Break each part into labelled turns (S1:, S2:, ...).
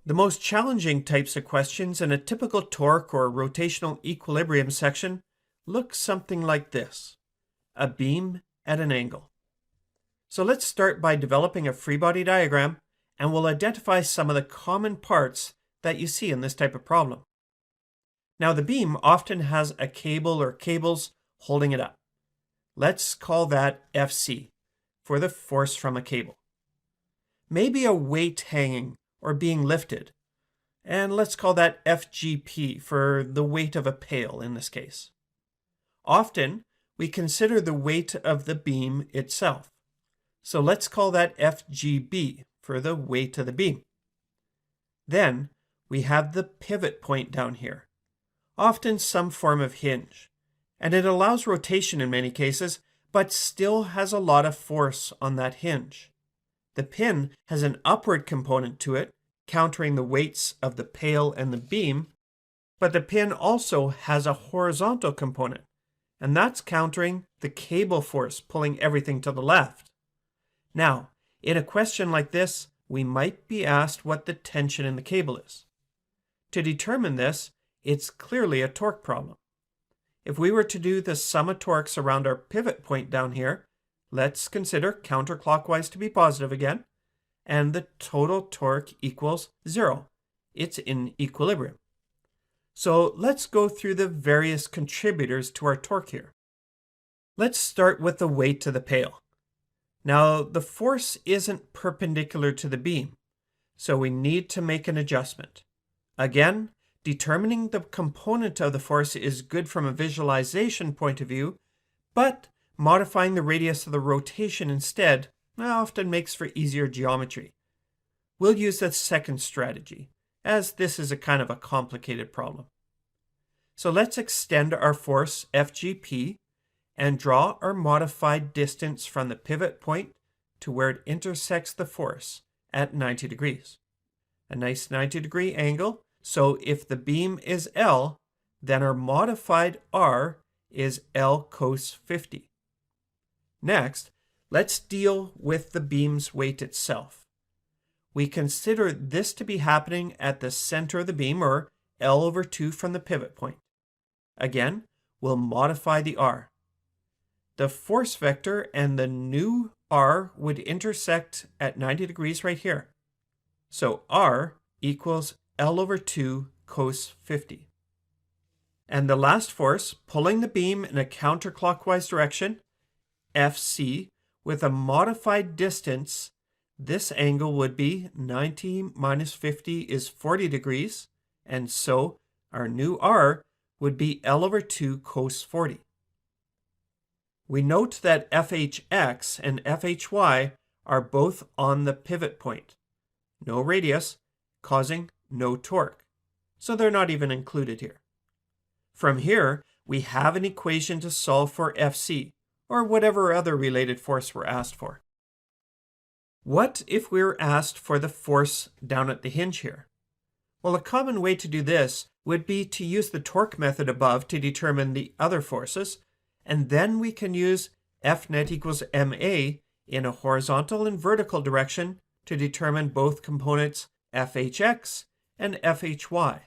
S1: The most challenging types of questions in a typical torque or rotational equilibrium section look something like this: a beam at an angle. So let's start by developing a free body diagram, and we'll identify some of the common parts that you see in this type of problem. Now, the beam often has a cable or cables holding it up. Let's call that FC for the force from a cable. Maybe a weight hanging or being lifted, and let's call that FGP for the weight of a pail in this case. Often, we consider the weight of the beam itself, so let's call that FGB for the weight of the beam. Then, we have the pivot point down here, often some form of hinge, and it allows rotation in many cases, but still has a lot of force on that hinge. The pin has an upward component to it, countering the weights of the pail and the beam, but the pin also has a horizontal component, and that's countering the cable force pulling everything to the left. Now, in a question like this, we might be asked what the tension in the cable is. To determine this, it's clearly a torque problem. If we were to do the sum of torques around our pivot point down here, let's consider counterclockwise to be positive again, and the total torque equals 0. It's in equilibrium. So let's go through the various contributors to our torque here. Let's start with the weight of the pail. Now, the force isn't perpendicular to the beam, so we need to make an adjustment. Again, determining the component of the force is good from a visualization point of view, but modifying the radius of the rotation instead often makes for easier geometry. We'll use the second strategy, as this is a kind of a complicated problem. So let's extend our force FGP and draw our modified distance from the pivot point to where it intersects the force at 90 degrees. A nice 90-degree angle. So if the beam is L, then our modified R is L cos 50. Next, let's deal with the beam's weight itself. We consider this to be happening at the center of the beam, or L over 2 from the pivot point. Again, we'll modify the R. The force vector and the new R would intersect at 90 degrees right here. So R equals L over 2 cos 50. And the last force, pulling the beam in a counterclockwise direction, FC, with a modified distance, this angle would be 90 minus 50 is 40 degrees, and so our new R would be L over 2 cos 40. We note that FHX and FHY are both on the pivot point. No radius, causing no torque, so they're not even included here. From here, we have an equation to solve for FC, or whatever other related force we're asked for. What if we were asked for the force down at the hinge here? Well, a common way to do this would be to use the torque method above to determine the other forces, and then we can use F net equals MA in a horizontal and vertical direction to determine both components FHX and FHY.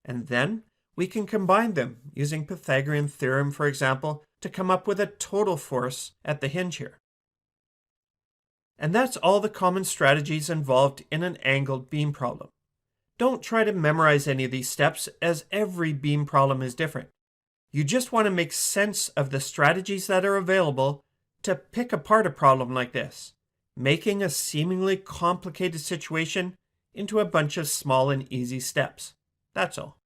S1: And then we can combine them using Pythagorean theorem, for example, to come up with a total force at the hinge here. And that's all the common strategies involved in an angled beam problem. Don't try to memorize any of these steps, as every beam problem is different. You just want to make sense of the strategies that are available to pick apart a problem like this, making a seemingly complicated situation into a bunch of small and easy steps. That's all.